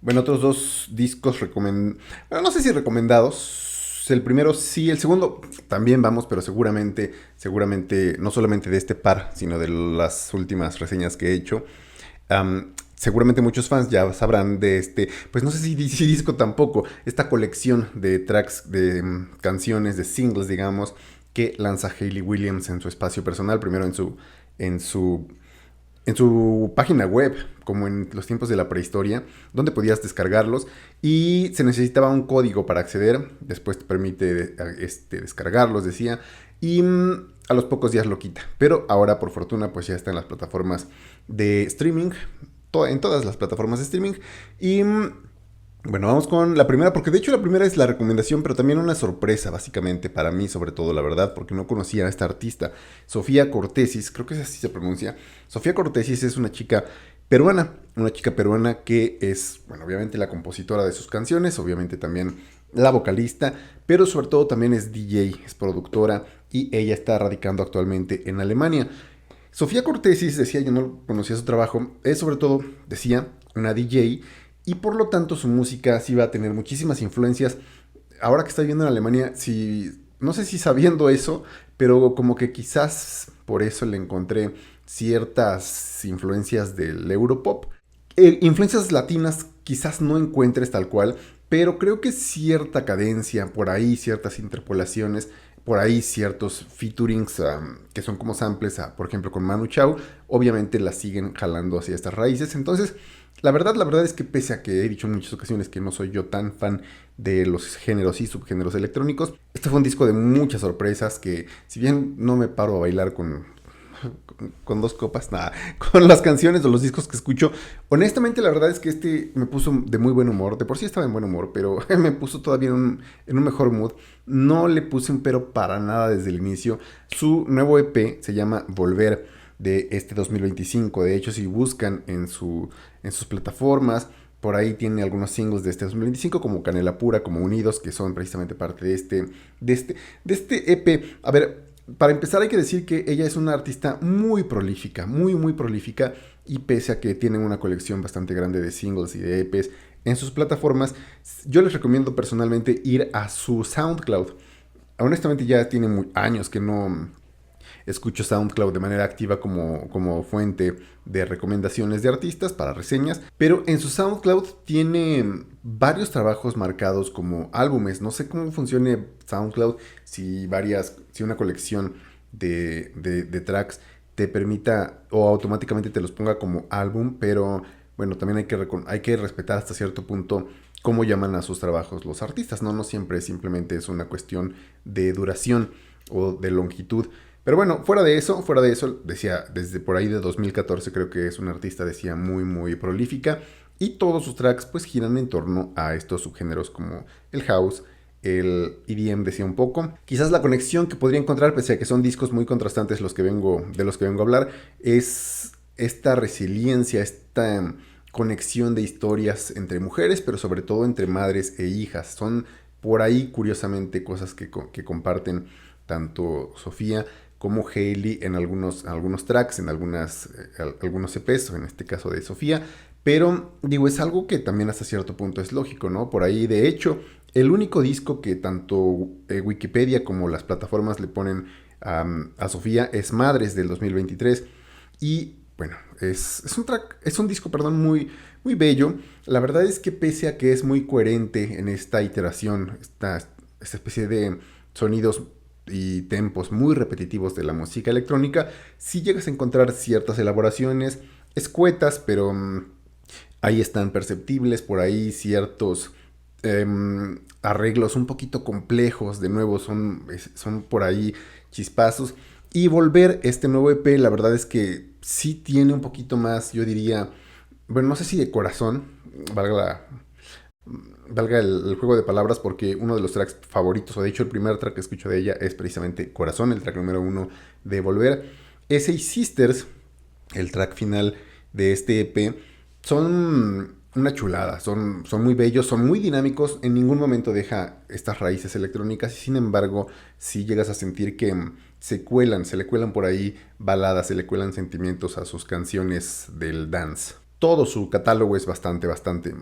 Bueno, otros dos discos bueno, no sé si recomendados. El primero sí, el segundo también vamos, pero seguramente, no solamente de este par, sino de las últimas reseñas que he hecho. Seguramente muchos fans ya sabrán de pues no sé si disco tampoco, esta colección de tracks, de canciones, de singles, digamos, que lanza Hayley Williams en su espacio personal, primero en su en su página web, como en los tiempos de la prehistoria, donde podías descargarlos y se necesitaba un código para acceder. Después te permite descargarlos, decía, y a los pocos días lo quita. Pero ahora, por fortuna, pues ya está en las plataformas de streaming, en todas las plataformas de streaming. Y bueno, vamos con la primera, porque de hecho la primera es la recomendación, pero también una sorpresa, básicamente, para mí, sobre todo, la verdad, porque no conocía a esta artista, Sofía Cortesis, creo que así se pronuncia. Sofía Cortesis es una chica peruana que es, bueno, obviamente la compositora de sus canciones, obviamente también la vocalista, pero sobre todo también es DJ, es productora, y ella está radicando actualmente en Alemania. Sofía Cortesis, decía, yo no conocía su trabajo, es sobre todo, decía, una DJ y por lo tanto su música sí va a tener muchísimas influencias. Ahora que está viviendo en Alemania, si, no sé si sabiendo eso, pero como que quizás por eso le encontré ciertas influencias del Europop. Influencias latinas quizás no encuentres tal cual, pero creo que cierta cadencia, por ahí ciertas interpolaciones, por ahí ciertos featurings que son como samples, por ejemplo con Manu Chao, obviamente las siguen jalando hacia estas raíces. Entonces, la verdad es que pese a que he dicho en muchas ocasiones que no soy yo tan fan de los géneros y subgéneros electrónicos, este fue un disco de muchas sorpresas que si bien no me paro a bailar con dos copas, nada, con las canciones o los discos que escucho. Honestamente, la verdad es que este me puso de muy buen humor. De por sí estaba en buen humor, pero me puso todavía en un mejor mood. No le puse un pero para nada desde el inicio. Su nuevo EP se llama Volver de este 2025. De hecho, si buscan en sus plataformas, por ahí tiene algunos singles de este 2025, como Canela Pura, como Unidos, que son precisamente parte de este EP. A ver, para empezar hay que decir que ella es una artista muy prolífica, muy prolífica, y pese a que tienen una colección bastante grande de singles y de EPs en sus plataformas, yo les recomiendo personalmente ir a su SoundCloud. Honestamente ya tiene años que no escucho SoundCloud de manera activa como fuente de recomendaciones de artistas para reseñas, pero en su SoundCloud tiene varios trabajos marcados como álbumes. No sé cómo funcione SoundCloud, si una colección de tracks te permita o automáticamente te los ponga como álbum, pero bueno, también hay que respetar hasta cierto punto cómo llaman a sus trabajos los artistas, ¿no? No siempre simplemente es una cuestión de duración o de longitud. Pero bueno, fuera de eso, decía, desde por ahí de 2014 creo que es una artista, decía, muy prolífica. Y todos sus tracks pues giran en torno a estos subgéneros como el house, el EDM, decía un poco. Quizás la conexión que podría encontrar, pese a que son discos muy contrastantes de los que vengo a hablar, es esta resiliencia, esta conexión de historias entre mujeres, pero sobre todo entre madres e hijas. Son por ahí, curiosamente, cosas que comparten tanto Sofía como Hailey en algunos tracks, en algunos EPs, o en este caso de Sofía. Pero digo, es algo que también hasta cierto punto es lógico, ¿no? Por ahí, de hecho, el único disco que tanto Wikipedia como las plataformas le ponen a Sofía es Madres del 2023. Y bueno, es un disco, perdón, muy bello. La verdad es que pese a que es muy coherente en esta iteración, esta especie de sonidos y tempos muy repetitivos de la música electrónica, sí llegas a encontrar ciertas elaboraciones escuetas, pero ahí están perceptibles, por ahí ciertos arreglos un poquito complejos, de nuevo son por ahí chispazos. Y Volver, este nuevo EP, la verdad es que sí tiene un poquito más, yo diría, bueno, no sé si de corazón, valga la, valga el juego de palabras, porque uno de los tracks favoritos, o de hecho el primer track que escucho de ella es precisamente Corazón, el track número uno de Volver. Ese y Sisters, el track final de este EP, son una chulada, son muy bellos, son muy dinámicos, en ningún momento deja estas raíces electrónicas y sin embargo si sí llegas a sentir que se le cuelan por ahí baladas, se le cuelan sentimientos a sus canciones del dance. Todo su catálogo es bastante,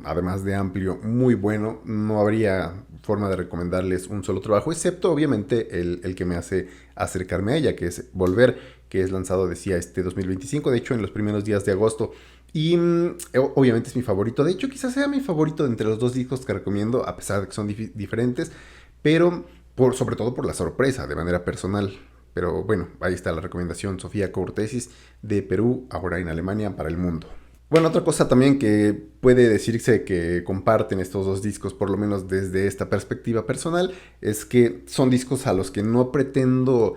además de amplio, muy bueno. No habría forma de recomendarles un solo trabajo, excepto obviamente el que me hace acercarme a ella, que es Volver, que es lanzado, decía, este 2025, de hecho en los primeros días de agosto. Y obviamente es mi favorito. De hecho, quizás sea mi favorito de entre los dos discos que recomiendo, a pesar de que son diferentes, pero sobre todo por la sorpresa de manera personal. Pero bueno, ahí está la recomendación: Sofía Cortesis, de Perú, ahora en Alemania, para el mundo. Bueno, otra cosa también que puede decirse que comparten estos dos discos, por lo menos desde esta perspectiva personal, es que son discos a los que no pretendo,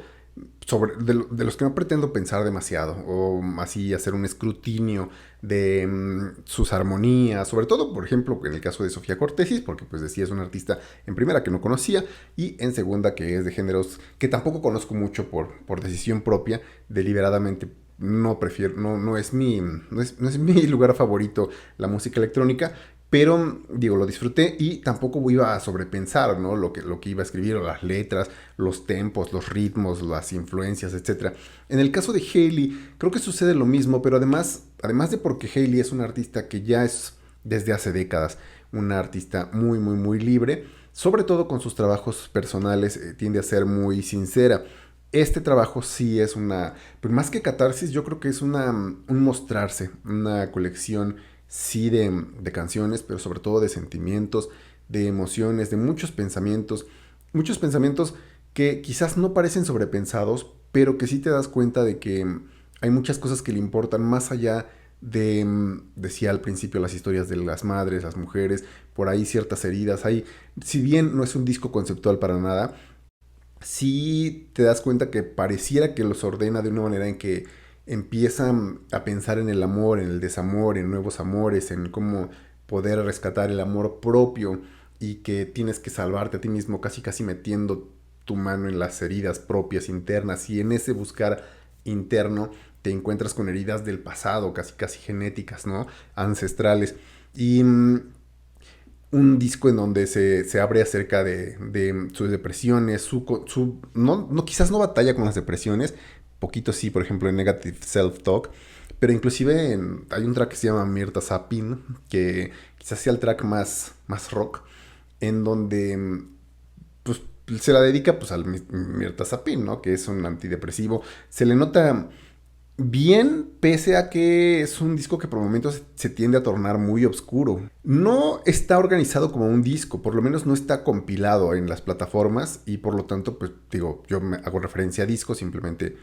de los que no pretendo pensar demasiado, o así hacer un escrutinio de sus armonías, sobre todo, por ejemplo, en el caso de Sofía Cortesis, porque pues decía, es una artista en primera que no conocía, y en segunda que es de géneros que tampoco conozco mucho por decisión propia, deliberadamente no prefiero, no es mi lugar favorito la música electrónica, pero digo, lo disfruté y tampoco iba a sobrepensar, ¿no? Lo que iba a escribir, las letras, los tempos, los ritmos, las influencias, etcétera. En el caso de Hailey, creo que sucede lo mismo, pero además de porque Hailey es una artista que ya es desde hace décadas una artista muy libre, sobre todo con sus trabajos personales, tiende a ser muy sincera. Este trabajo sí es pues más que catarsis, yo creo que es un mostrarse, una colección sí de canciones, pero sobre todo de sentimientos, de emociones, de muchos pensamientos que quizás no parecen sobrepensados, pero que sí te das cuenta de que hay muchas cosas que le importan más allá decía al principio, las historias de las madres, las mujeres, por ahí ciertas heridas, si bien no es un disco conceptual para nada, sí te das cuenta que pareciera que los ordena de una manera en que empiezan a pensar en el amor, en el desamor, en nuevos amores, en cómo poder rescatar el amor propio, y que tienes que salvarte a ti mismo casi metiendo tu mano en las heridas propias internas, y en ese buscar interno te encuentras con heridas del pasado, casi genéticas, ¿no? Ancestrales. Y un disco en donde se abre acerca de sus depresiones, quizás no batalla con las depresiones, poquito sí, por ejemplo, en Negative Self-Talk, pero inclusive hay un track que se llama Mirta Sapin, que quizás sea el track más rock, en donde pues, se la dedica pues al Mirta Sapin, ¿no? Que es un antidepresivo. Se le nota bien, pese a que es un disco que por momentos se tiende a tornar muy oscuro. No está organizado como un disco, por lo menos no está compilado en las plataformas, y por lo tanto, pues digo, yo me hago referencia a disco simplemente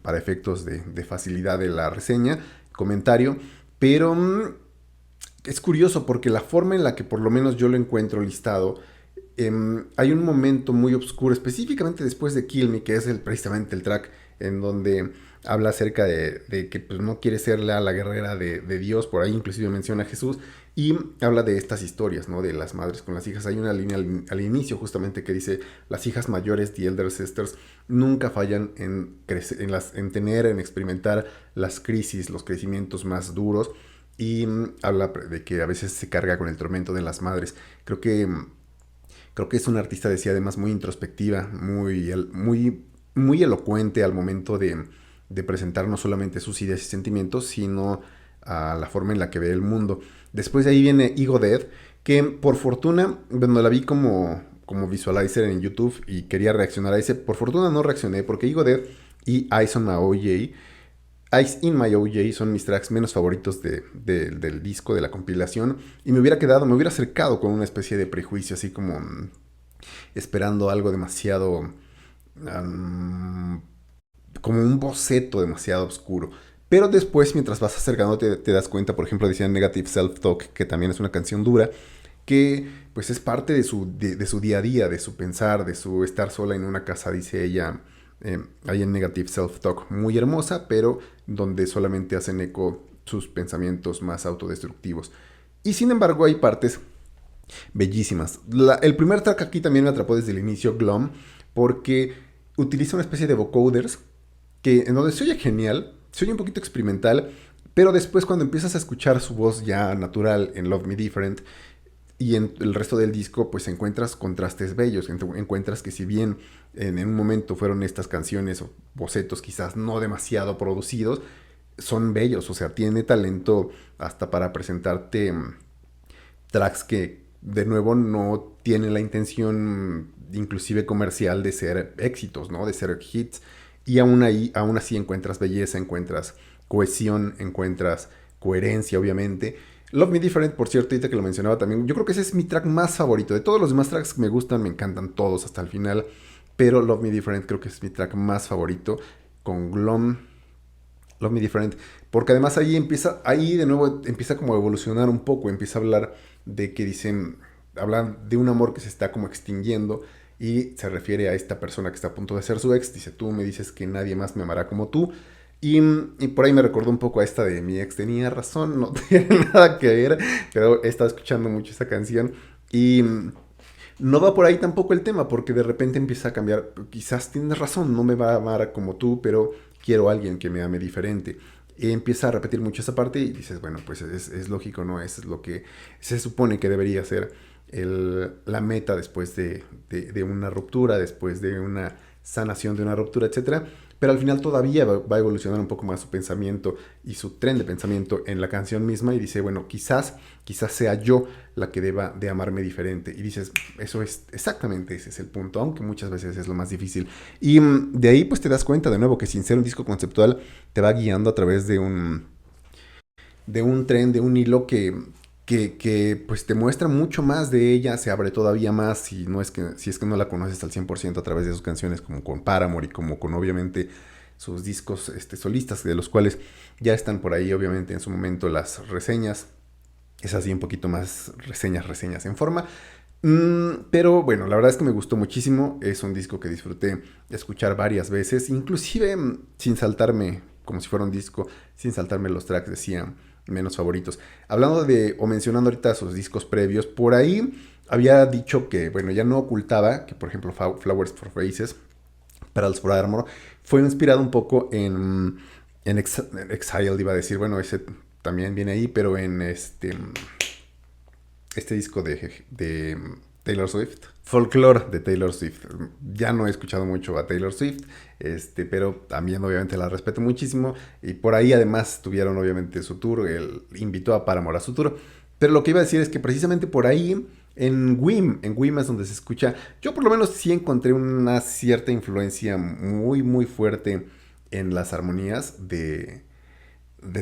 para efectos de facilidad de la reseña, comentario, pero es curioso porque la forma en la que por lo menos yo lo encuentro listado, hay un momento muy oscuro, específicamente después de Kill Me, que es precisamente el track en donde habla acerca de que pues, no quiere ser la guerrera de Dios, por ahí inclusive menciona a Jesús, y habla de estas historias, ¿no? De las madres con las hijas. Hay una línea al inicio justamente que dice: las hijas mayores, the elder sisters, nunca fallan en crecer, en experimentar las crisis, los crecimientos más duros, y habla de que a veces se carga con el tormento de las madres. Creo que es una artista, decía, además muy introspectiva, muy elocuente al momento de presentar no solamente sus ideas y sentimientos, sino a la forma en la que ve el mundo. Después de ahí viene Ego Dead, que por fortuna, bueno, la vi como visualizer en YouTube y quería reaccionar a ese. Por fortuna no reaccioné, porque Ego Dead y Eyes in My OJ son mis tracks menos favoritos del disco, de la compilación, y me hubiera acercado con una especie de prejuicio, así como esperando algo demasiado, um, como un boceto demasiado oscuro. Pero después, mientras vas acercando, te das cuenta, por ejemplo, decía Negative Self-Talk, que también es una canción dura, que pues es parte de su día a día, de su pensar, de su estar sola en una casa, dice ella, ahí en Negative Self-Talk, muy hermosa, pero donde solamente hacen eco sus pensamientos más autodestructivos. Y sin embargo hay partes bellísimas. El primer track aquí también me atrapó desde el inicio, Glom, porque utiliza una especie de vocoders en donde se oye genial, se oye un poquito experimental, pero después cuando empiezas a escuchar su voz ya natural en Love Me Different y en el resto del disco, pues encuentras contrastes bellos, encuentras que si bien en un momento fueron estas canciones o bocetos quizás no demasiado producidos, son bellos, o sea, tiene talento hasta para presentarte tracks que de nuevo no tienen la intención inclusive comercial de ser éxitos, ¿no? De ser hits. Y aún así encuentras belleza, encuentras cohesión, encuentras coherencia, obviamente. Love Me Different, por cierto, ahorita que lo mencionaba también, yo creo que ese es mi track más favorito. De todos los demás tracks que me gustan, me encantan todos hasta el final. Pero Love Me Different creo que es mi track más favorito. Con Glom, Love Me Different, porque además ahí de nuevo empieza como a evolucionar un poco, empieza a hablar de que dicen, hablan de un amor que se está como extinguiendo y se refiere a esta persona que está a punto de ser su ex, dice, tú me dices que nadie más me amará como tú, y por ahí me recordó un poco a esta de mi ex tenía razón, no tiene nada que ver, pero he estado escuchando mucho esta canción y no va por ahí tampoco el tema, porque de repente empieza a cambiar. Quizás tienes razón, no me va a amar como tú, pero quiero a alguien que me ame diferente. Y empieza a repetir mucho esa parte y dices, bueno, pues es lógico, ¿no? Eso es lo que se supone que debería ser la meta después de una ruptura, después de una sanación de una ruptura, etcétera. Pero al final todavía va a evolucionar un poco más su pensamiento y su tren de pensamiento en la canción misma y dice, bueno, quizás sea yo la que deba de amarme diferente. Y dices, eso es exactamente ese es el punto, aunque muchas veces es lo más difícil. Y de ahí pues te das cuenta de nuevo que sin ser un disco conceptual te va guiando a través de un tren, de un hilo que pues te muestra mucho más de ella, se abre todavía más si es que no la conoces al 100% a través de sus canciones como con Paramore y como con obviamente sus discos solistas, de los cuales ya están por ahí obviamente en su momento las reseñas, es así un poquito más reseñas en forma. Pero bueno, la verdad es que me gustó muchísimo. Es un disco que disfruté escuchar varias veces, inclusive sin saltarme, como si fuera un disco, sin saltarme los tracks, decía menos favoritos. Hablando de, o mencionando ahorita sus discos previos, por ahí había dicho que, bueno, ya no ocultaba que, por ejemplo, Flowers for Faces, Pearls for Armor, fue inspirado un poco en Exile, iba a decir, bueno, ese también viene ahí, pero en este disco de Taylor Swift, Folklore de Taylor Swift. Ya no he escuchado mucho a Taylor Swift, pero también obviamente la respeto muchísimo. Y por ahí además tuvieron obviamente su tour, él invitó a Paramore a su tour. Pero lo que iba a decir es que precisamente por ahí, en Wim es donde se escucha, yo por lo menos sí encontré una cierta influencia muy, muy fuerte en las armonías de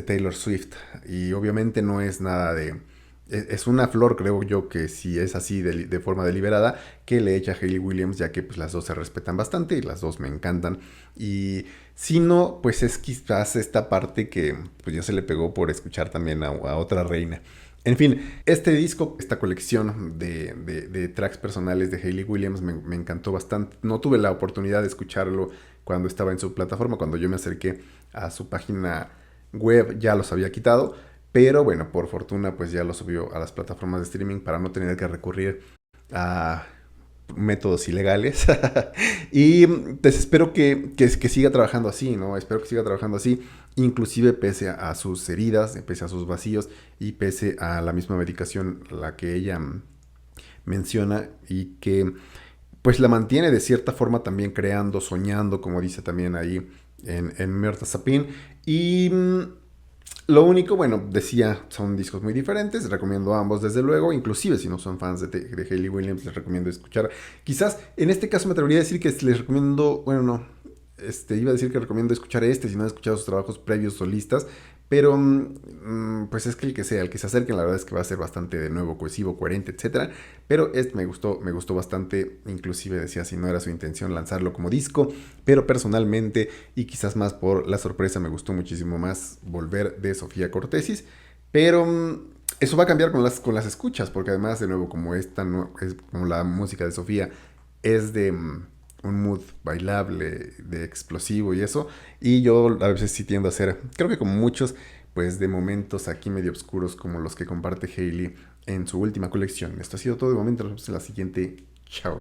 Taylor Swift. Y obviamente no es nada de... Es una flor, creo yo, que si es así de forma deliberada, que le echa a Hayley Williams, ya que pues las dos se respetan bastante y las dos me encantan. Y si no, pues es quizás esta parte que pues ya se le pegó por escuchar también a otra reina. En fin, este disco, esta colección de tracks personales de Hayley Williams me encantó bastante. No tuve la oportunidad de escucharlo cuando estaba en su plataforma, cuando yo me acerqué a su página web ya los había quitado, pero bueno, por fortuna pues ya lo subió a las plataformas de streaming para no tener que recurrir a métodos ilegales. Y pues espero que siga trabajando así, ¿no? Espero que siga trabajando así, inclusive pese a sus heridas, pese a sus vacíos y pese a la misma medicación la que ella menciona y que pues la mantiene de cierta forma también creando, soñando, como dice también ahí en Mirta Sapin. Y lo único, bueno, decía, son discos muy diferentes, recomiendo ambos desde luego, inclusive si no son fans de Hayley Williams, les recomiendo escuchar. Quizás en este caso me atrevería a decir que les recomiendo, bueno, no, iba a decir que recomiendo escuchar si no han escuchado sus trabajos previos solistas, pero pues es que el que se acerque, la verdad es que va a ser bastante de nuevo, cohesivo, coherente, etcétera. Pero este me gustó bastante, inclusive decía si no era su intención lanzarlo como disco, pero personalmente y quizás más por la sorpresa me gustó muchísimo más volver de Sofía Cortesis, pero eso va a cambiar con las escuchas, porque además de nuevo como es como la música de Sofía es de un mood bailable, de explosivo y eso. Y yo a veces sí tiendo a hacer, creo que como muchos, pues de momentos aquí medio oscuros como los que comparte Hailey en su última colección. Esto ha sido todo de momento, nos vemos en la siguiente. Chao.